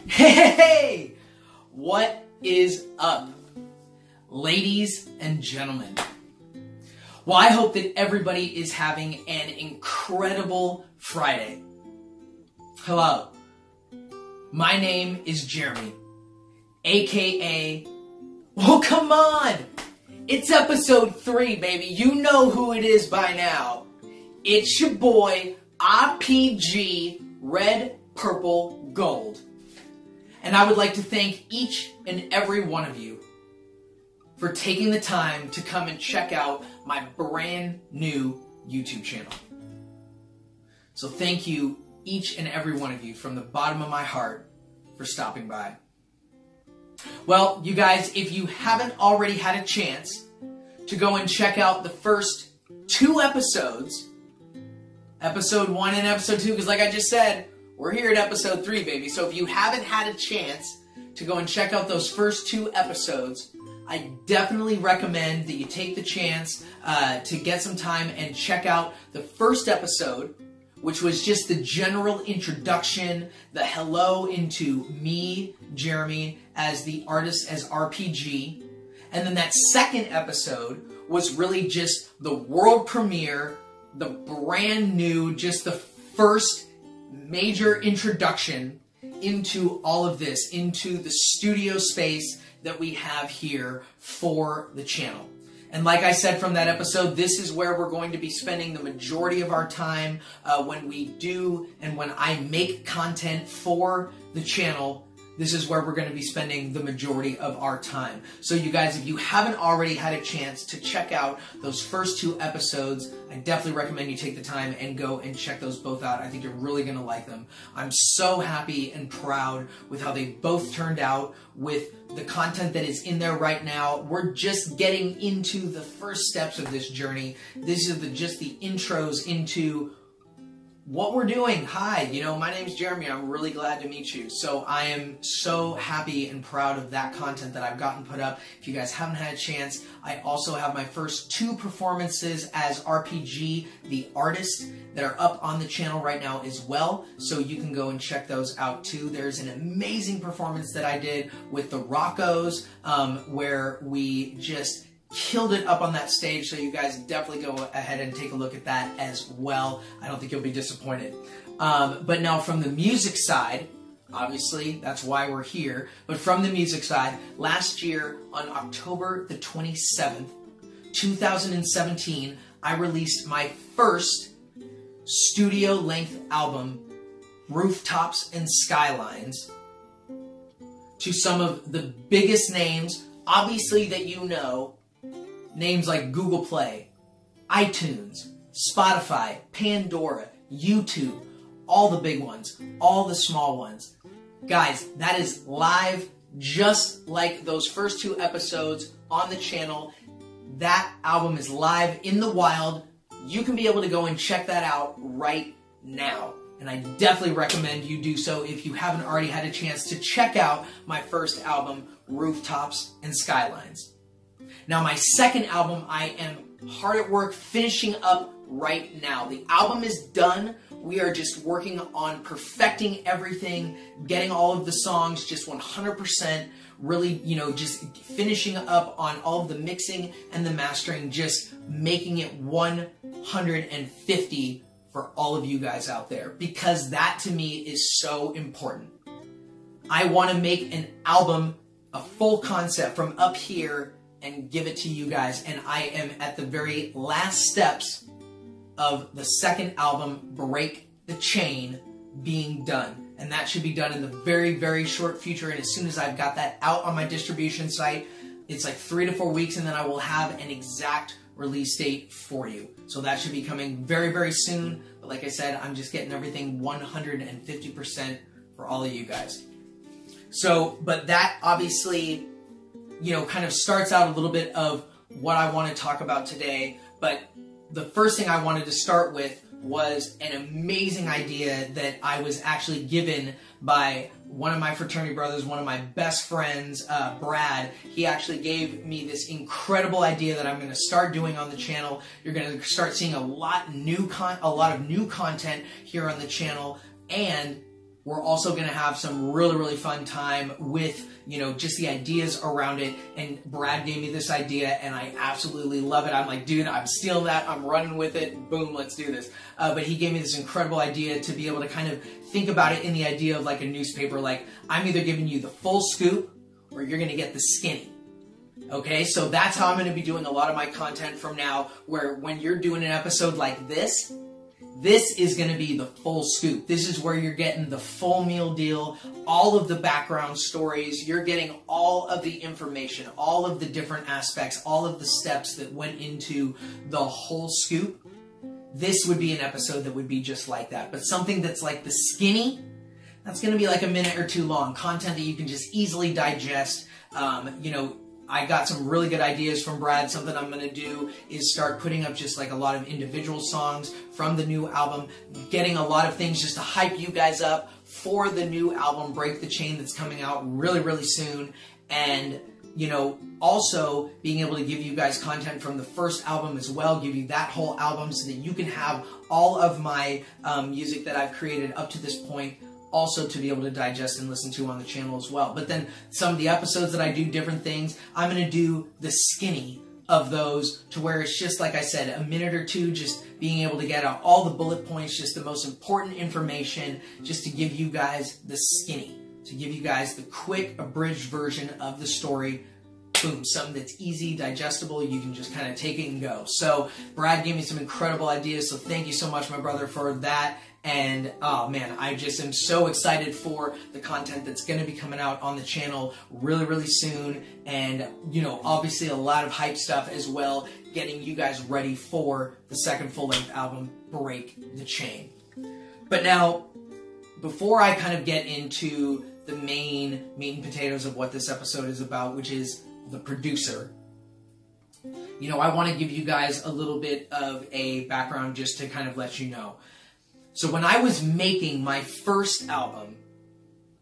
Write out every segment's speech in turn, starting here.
Hey! What is up, ladies and gentlemen? Well, I hope that everybody is having an incredible Friday. Hello. My name is Jeremy, aka... Well, come on! It's episode 3, baby. You know who it is by now. It's your boy, RPG Red, Purple, Gold. And I would like to thank each and every one of you for taking the time to come and check out my brand new YouTube channel. So thank you, each and every one of you, from the bottom of my heart for stopping by. Well, you guys, if you haven't already had a chance to go and check out the first 2 episodes, episode 1 and episode 2, because like I just said, we're here at episode 3, baby. So if you haven't had a chance to go and check out those first 2 episodes, I definitely recommend that you take the chance to get some time and check out the first episode, which was just the general introduction, the hello into me, Jeremy, as the artist, as RPG. And then that second episode was really just the world premiere, the brand new, just the first major introduction into all of this, into the studio space that we have here for the channel. And like I said from that episode, this is where we're going to be spending the majority of our time when we do and when I make content for the channel. This is where we're going to be spending the majority of our time. So you guys, if you haven't already had a chance to check out those first 2 episodes, I definitely recommend you take the time and go and check those both out. I think you're really going to like them. I'm so happy and proud with how they both turned out, with the content that is in there right now. We're just getting into the first steps of this journey. This is just the intros into what we're doing. Hi, my name's Jeremy. I'm really glad to meet you. So I am so happy and proud of that content that I've gotten put up. If you guys haven't had a chance, I also have my first 2 performances as RPG, the artist, that are up on the channel right now as well. So you can go and check those out too. There's an amazing performance that I did with the Roccos, where we just killed it up on that stage, so you guys definitely go ahead and take a look at that as well. I don't think you'll be disappointed. But now from the music side, obviously that's why we're here, but from the music side, last year on October the 27th, 2017, I released my first studio-length album, Rooftops and Skylines, to some of the biggest names, obviously, that you know. Names like Google Play, iTunes, Spotify, Pandora, YouTube, all the big ones, all the small ones. Guys, that is live, just like those first 2 episodes on the channel. That album is live in the wild. You can be able to go and check that out right now. And I definitely recommend you do so if you haven't already had a chance to check out my first album, Rooftops and Skylines. Now, my second album, I am hard at work finishing up right now. The album is done. We are just working on perfecting everything, getting all of the songs just 100%, really, just finishing up on all of the mixing and the mastering, just making it 150 for all of you guys out there, because that to me is so important. I want to make an album, a full concept from up here, and give it to you guys. And I am at the very last steps of the second album, Break the Chain, being done. And that should be done in the very, very short future. And as soon as I've got that out on my distribution site, it's like 3 to 4 weeks, and then I will have an exact release date for you. So that should be coming very, very soon. But like I said, I'm just getting everything 150% for all of you guys. So, but that obviously, kind of starts out a little bit of what I want to talk about today. But the first thing I wanted to start with was an amazing idea that I was actually given by one of my fraternity brothers, one of my best friends, Brad. He actually gave me this incredible idea that I'm going to start doing on the channel. You're going to start seeing a lot of new content here on the channel, and We're also going to have some really, really fun time with, you know, just the ideas around it. And Brad gave me this idea and I absolutely love it. I'm like, dude, I'm stealing that. I'm running with it. Boom, let's do this. But he gave me this incredible idea to be able to kind of think about it in the idea of like a newspaper. Like, I'm either giving you the full scoop or you're going to get the skinny. Okay, so that's how I'm going to be doing a lot of my content from now, where when you're doing an episode like this is going to be the full scoop. This is where you're getting the full meal deal, all of the background stories. You're getting all of the information, all of the different aspects, all of the steps that went into the whole scoop. This would be an episode that would be just like that. But something that's like the skinny, that's going to be like a minute or two long. Content that you can just easily digest. You know, I got some really good ideas from Brad. Something I'm going to do is start putting up just like a lot of individual songs from the new album, getting a lot of things just to hype you guys up for the new album, Break the Chain, that's coming out really, really soon. And, you know, also being able to give you guys content from the first album as well, give you that whole album so that you can have all of my music that I've created up to this point also to be able to digest and listen to on the channel as well. But then some of the episodes that I do different things, I'm going to do the skinny of those to where it's just, like I said, a minute or two, just being able to get out all the bullet points, just the most important information, just to give you guys the skinny, to give you guys the quick abridged version of the story. Boom, something that's easy, digestible, you can just kind of take it and go. So Brad gave me some incredible ideas, so thank you so much, my brother, for that. And oh man, I just am so excited for the content that's going to be coming out on the channel really, really soon. And, you know, obviously a lot of hype stuff as well, getting you guys ready for the second full-length album, Break the Chain. But now, before I kind of get into the main meat and potatoes of what this episode is about, which is the producer, you know, I want to give you guys a little bit of a background just to kind of let you know. So when I was making my first album,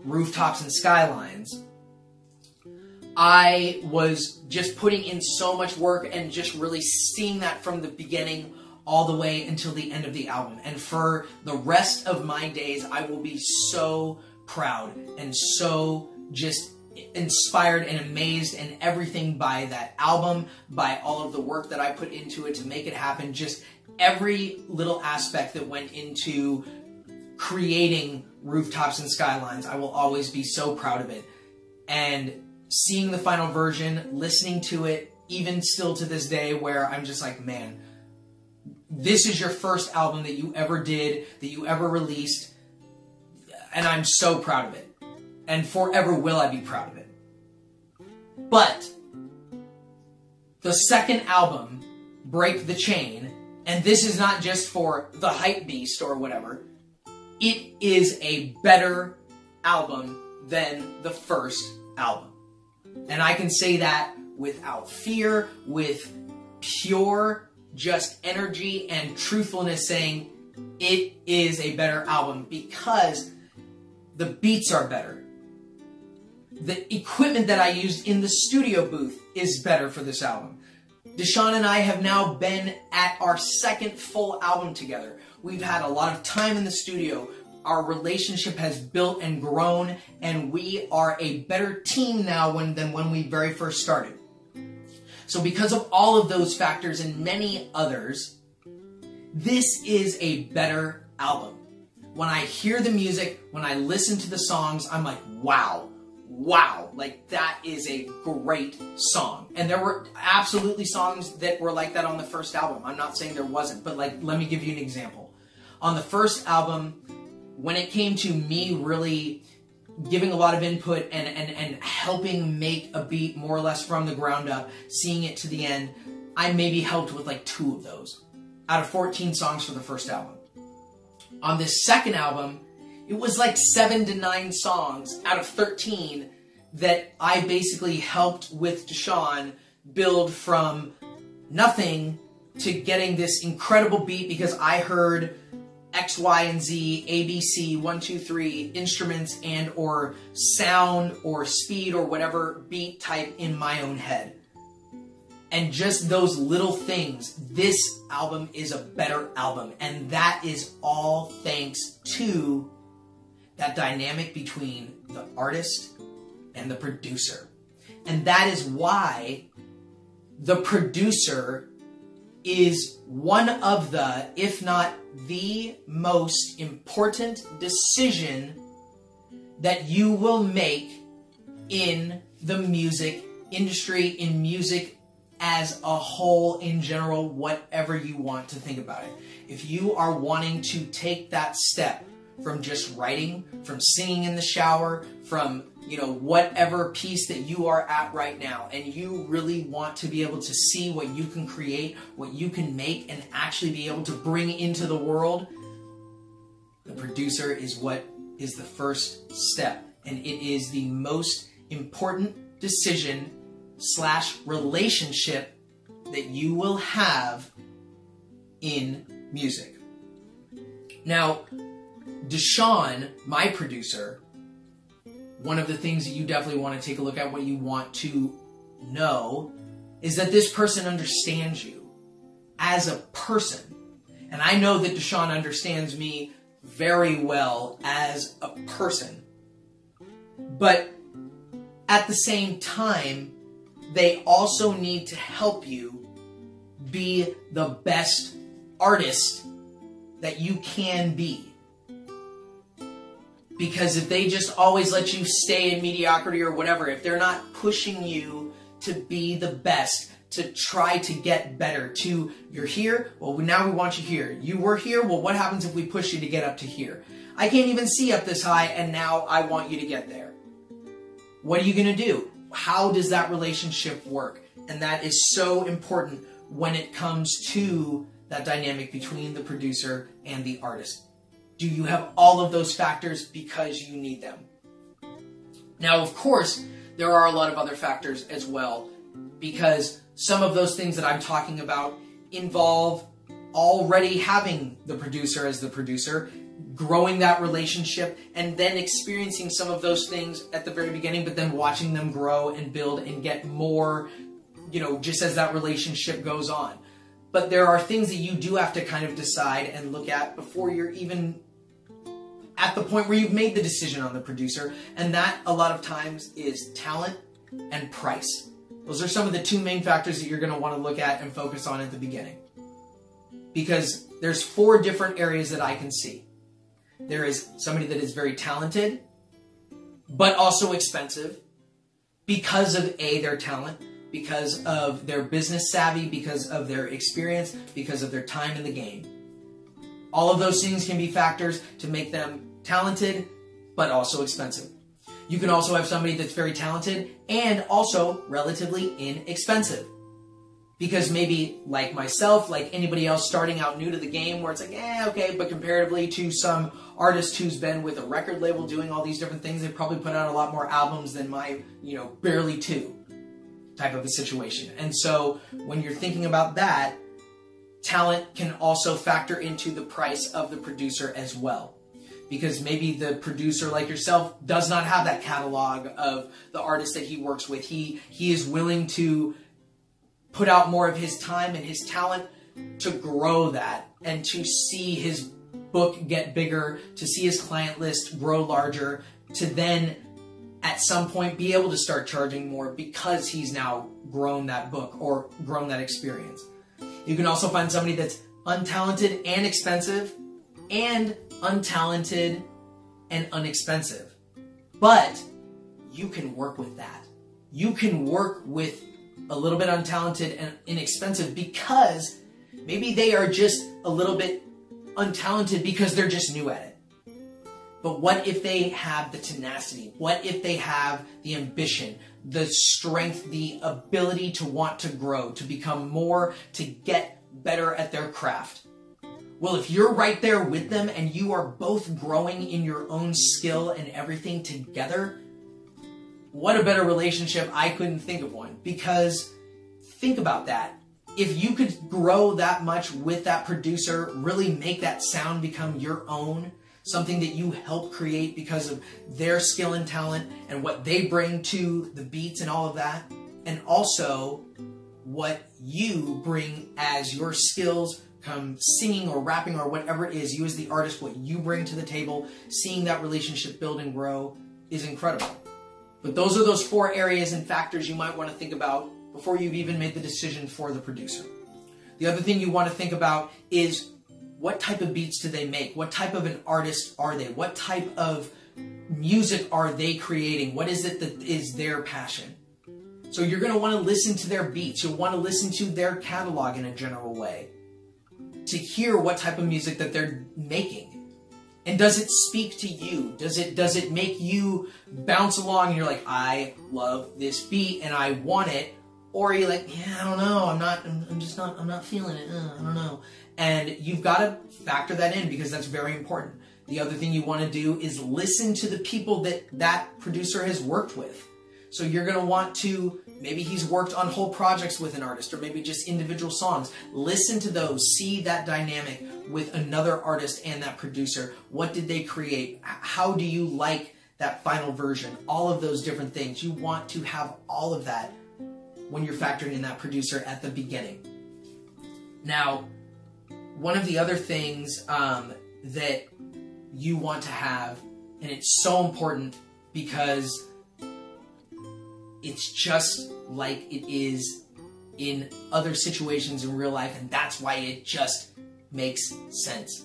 Rooftops and Skylines, I was just putting in so much work and just really seeing that from the beginning all the way until the end of the album. And for the rest of my days, I will be so proud and so just inspired and amazed and everything by that album, by all of the work that I put into it to make it happen, just every little aspect that went into creating Rooftops and Skylines. I will always be so proud of it. And seeing the final version, listening to it, even still to this day, where I'm just like, man, this is your first album that you ever did, that you ever released, and I'm so proud of it. And forever will I be proud of it. But the second album, Break the Chain, and this is not just for the hype beast or whatever, it is a better album than the first album. And I can say that without fear, with pure just energy and truthfulness, saying it is a better album because the beats are better. The equipment that I used in the studio booth is better for this album. Deshaun and I have now been at our second full album together. We've had a lot of time in the studio. Our relationship has built and grown, and we are a better team now than when we very first started. So because of all of those factors and many others, this is a better album. When I hear the music, when I listen to the songs, I'm like, wow, like that is a great song. And there were absolutely songs that were like that on the first album. I'm not saying there wasn't, but like, let me give you an example. On the first album, when it came to me really giving a lot of input and helping make a beat more or less from the ground up, seeing it to the end, I maybe helped with like 2 of those out of 14 songs for the first album. On this second album, it was like 7 to 9 songs out of 13 that I basically helped with Deshaun build from nothing to getting this incredible beat because I heard X, Y, and Z, ABC, 1, 2, 3, instruments and or sound or speed or whatever beat type in my own head. And just those little things, this album is a better album. And that is all thanks to that dynamic between the artist and the producer. And that is why the producer is one of the, if not the most important decision that you will make in the music industry, in music as a whole, in general, whatever you want to think about it. If you are wanting to take that step from just writing, from singing in the shower, from, whatever piece that you are at right now, and you really want to be able to see what you can create, what you can make, and actually be able to bring into the world, the producer is what is the first step. And it is the most important decision / relationship that you will have in music. Now, Deshaun, my producer, one of the things that you definitely want to take a look at, what you want to know, is that this person understands you as a person. And I know that Deshaun understands me very well as a person. But at the same time, they also need to help you be the best artist that you can be. Because if they just always let you stay in mediocrity or whatever, if they're not pushing you to be the best, to try to get better, you're here, well, now we want you here. You were here, well, what happens if we push you to get up to here? I can't even see up this high, and now I want you to get there. What are you going to do? How does that relationship work? And that is so important when it comes to that dynamic between the producer and the artist. Do you have all of those factors because you need them? Now, of course, there are a lot of other factors as well, because some of those things that I'm talking about involve already having the producer as the producer, growing that relationship, and then experiencing some of those things at the very beginning, but then watching them grow and build and get more, just as that relationship goes on. But there are things that you do have to kind of decide and look at before you're even at the point where you've made the decision on the producer. And that, a lot of times, is talent and price. Those are some of the two main factors that you're going to want to look at and focus on at the beginning. Because there's 4 different areas that I can see. There is somebody that is very talented, but also expensive because of their talent, because of their business savvy, because of their experience, because of their time in the game. All of those things can be factors to make them talented, but also expensive. You can also have somebody that's very talented and also relatively inexpensive. Because maybe, like myself, like anybody else starting out new to the game, where it's like, okay, but comparatively to some artist who's been with a record label doing all these different things, they've probably put out a lot more albums than my, barely 2 type of a situation. And so when you're thinking about that, talent can also factor into the price of the producer as well. Because maybe the producer, like yourself, does not have that catalog of the artists that he works with. He is willing to put out more of his time and his talent to grow that and to see his book get bigger, to see his client list grow larger, to then at some point be able to start charging more because he's now grown that book or grown that experience. You can also find somebody that's untalented and expensive, and untalented and unexpensive. But you can work with that. You can work with a little bit untalented and inexpensive because maybe they are just a little bit untalented because they're just new at it. But what if they have the tenacity? What if they have the ambition, the strength, the ability to want to grow, to become more, to get better at their craft? Well, if you're right there with them and you are both growing in your own skill and everything together, what a better relationship. I couldn't think of one. Because think about that. If you could grow that much with that producer, really make that sound become your own, something that you help create because of their skill and talent and what they bring to the beats and all of that, and also what you bring as your skills, come singing or rapping or whatever it is, you as the artist, what you bring to the table, seeing that relationship build and grow is incredible. But those are those 4 areas and factors you might want to think about before you've even made the decision for the producer. The other thing you want to think about is, what type of beats do they make? What type of an artist are they? What type of music are they creating? What is it that is their passion? So you're going to want to listen to their beats. You'll want to listen to their catalog in a general way to hear what type of music that they're making. And does it speak to you? Does it make you bounce along and you're like, I love this beat and I want it? Or are you like, yeah, I don't know, I'm not feeling it, I don't know. And you've got to factor that in because that's very important. The other thing you want to do is listen to the people that producer has worked with. So you're going to want to, maybe he's worked on whole projects with an artist or maybe just individual songs. Listen to those, see that dynamic with another artist and that producer. What did they create? How do you like that final version? All of those different things. You want to have all of that when you're factoring in that producer at the beginning. Now, one of the other things that you want to have, and it's so important because it's just like it is in other situations in real life, and that's why it just makes sense.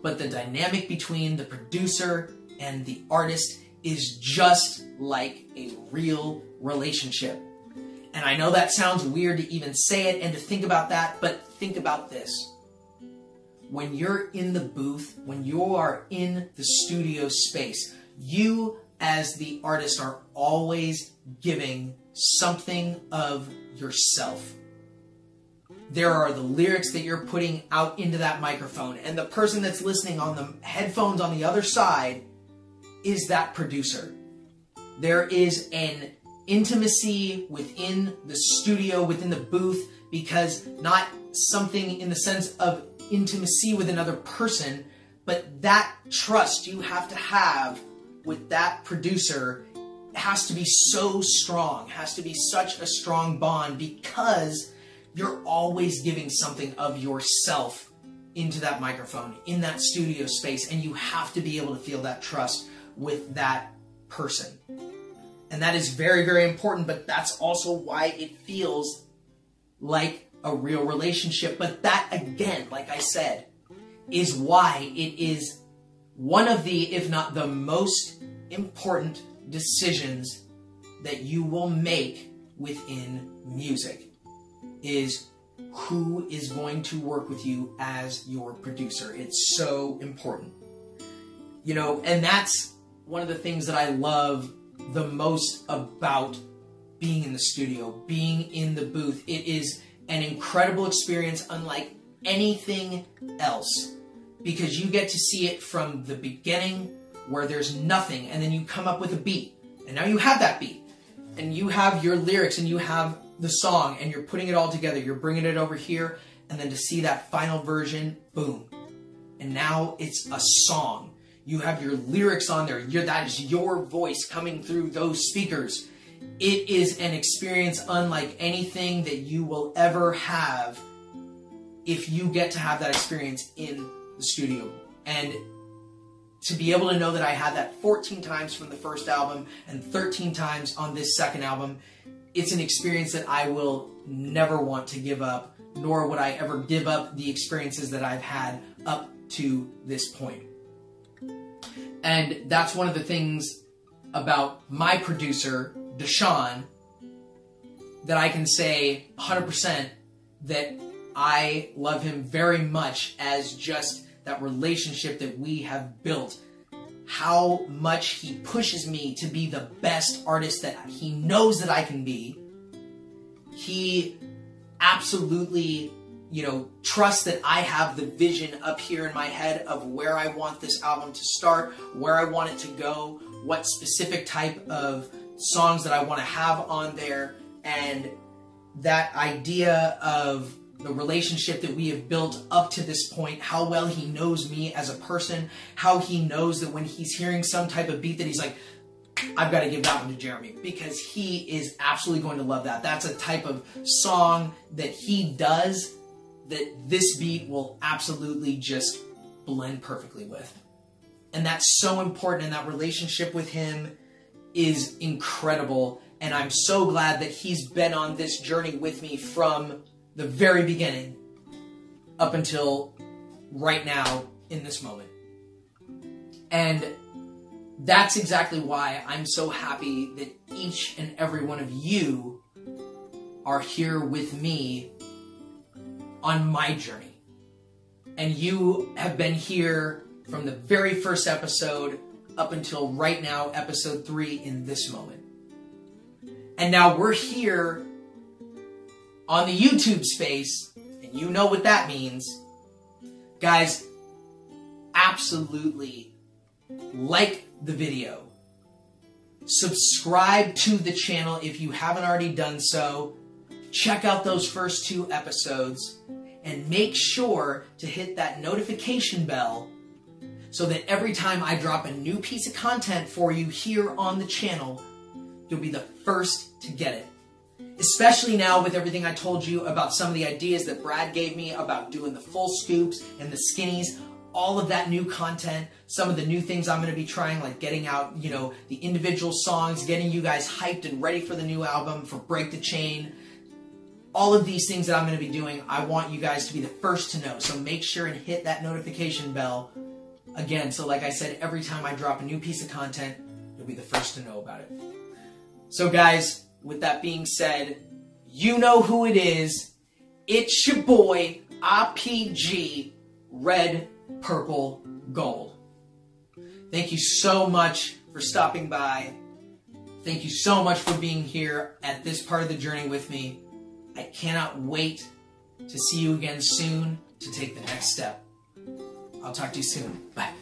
But the dynamic between the producer and the artist is just like a real relationship. And I know that sounds weird to even say it and to think about that, but think about this. When you're in the booth, when you are in the studio space, you as the artist are always giving something of yourself. There are the lyrics that you're putting out into that microphone, and the person that's listening on the headphones on the other side is that producer. There is an intimacy within the studio, within the booth, because not something in the sense of intimacy with another person, but that trust you have to have with that producer has to be so strong, has to be such a strong bond, because you're always giving something of yourself into that microphone, in that studio space, and you have to be able to feel that trust with that person. And that is very, very important, but that's also why it feels like a real relationship. But that, again, like I said, is why it is one of the, if not the most important decisions that you will make within music, is who is going to work with you as your producer. It's so important. You know, and that's one of the things that I love the most about being in the studio, being in the booth. It is an incredible experience unlike anything else, because you get to see it from the beginning where there's nothing, and then you come up with a beat, and now you have that beat, and you have your lyrics, and you have the song, and you're putting it all together, you're bringing it over here, and then to see that final version, boom, and now it's a song. You have your lyrics on there. That is your voice coming through those speakers. It is an experience unlike anything that you will ever have if you get to have that experience in the studio. And to be able to know that I had that 14 times from the first album and 13 times on this second album, it's an experience that I will never want to give up, nor would I ever give up the experiences that I've had up to this point. And that's one of the things about my producer, Deshaun, that I can say 100% that I love him very much as just that relationship that we have built. How much he pushes me to be the best artist that he knows that I can be. He absolutely, trust that I have the vision up here in my head of where I want this album to start, where I want it to go, what specific type of songs that I want to have on there, and that idea of the relationship that we have built up to this point, how well he knows me as a person, how he knows that when he's hearing some type of beat that he's like, I've got to give that one to Jeremy, because he is absolutely going to love that. That's a type of song that he does that this beat will absolutely just blend perfectly with. And that's so important, and that relationship with him is incredible. And I'm so glad that he's been on this journey with me from the very beginning up until right now in this moment. And that's exactly why I'm so happy that each and every one of you are here with me on my journey. And you have been here from the very first episode up until right now, episode 3 in this moment. And now we're here on the YouTube space, and you know what that means. Guys, absolutely like the video. Subscribe to the channel if you haven't already done so. Check out those first 2 episodes. And make sure to hit that notification bell so that every time I drop a new piece of content for you here on the channel, you'll be the first to get it. Especially now with everything I told you about some of the ideas that Brad gave me about doing the full scoops and the skinnies, all of that new content, some of the new things I'm going to be trying, like getting out, the individual songs, getting you guys hyped and ready for the new album, for Break the Chain. All of these things that I'm going to be doing, I want you guys to be the first to know. So make sure and hit that notification bell. Again, so like I said, every time I drop a new piece of content, you'll be the first to know about it. So guys, with that being said, you know who it is. It's your boy, RPG, Red, Purple, Gold. Thank you so much for stopping by. Thank you so much for being here at this part of the journey with me. I cannot wait to see you again soon to take the next step. I'll talk to you soon. Bye.